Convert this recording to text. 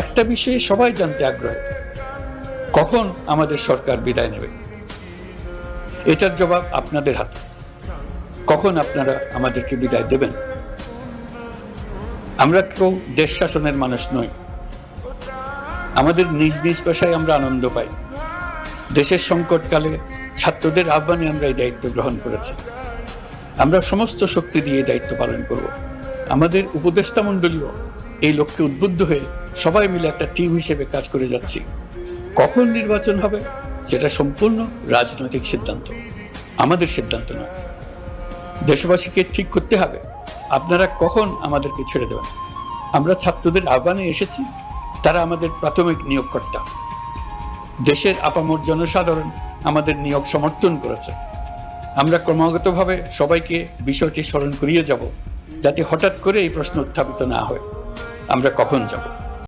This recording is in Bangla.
একটা বিষয়ে সবাই জানতে আগ্রহী, কখন আমাদের সরকার বিদায় নেবে। এটার জবাব আপনাদের হাতে। কখন আপনারা আমাদেরকে বিদায় দেবেন? আমরা কেউ দেশ শাসনের মানুষ নই। আমাদের নিজ নিজ পেশায় আমরা আনন্দ পাই। দেশের সংকটকালে ছাত্রদের আহ্বানে আমরা এই দায়িত্ব গ্রহণ করেছি। আমরা সমস্ত শক্তি দিয়ে দায়িত্ব পালন করব। আমাদের উপদেষ্টা মণ্ডলীও এই লক্ষ্যে উদ্বুদ্ধ হয়ে সবাই মিলে একটা টিম হিসেবে কাজ করে যাচ্ছি। কখন নির্বাচন হবে সেটা সম্পূর্ণ রাজনৈতিক সিদ্ধান্ত, আমাদের সিদ্ধান্ত নয়। দেশবাসীকে ঠিক করতে হবে আপনারা কখন আমাদেরকে ছেড়ে দেবেন। আমরা ছাত্রদের আহ্বানে এসেছি, তারা আমাদের প্রাথমিক নিয়োগকর্তা। দেশের আপামর জনসাধারণ আমাদের নিয়োগ সমর্থন করেছে। আমরা ক্রমাগতভাবে সবাইকে বিষয়টি স্মরণ করিয়ে যাব, যাতে হঠাৎ করে এই প্রশ্ন উত্থাপিত না হয় আমরা কখন যাব।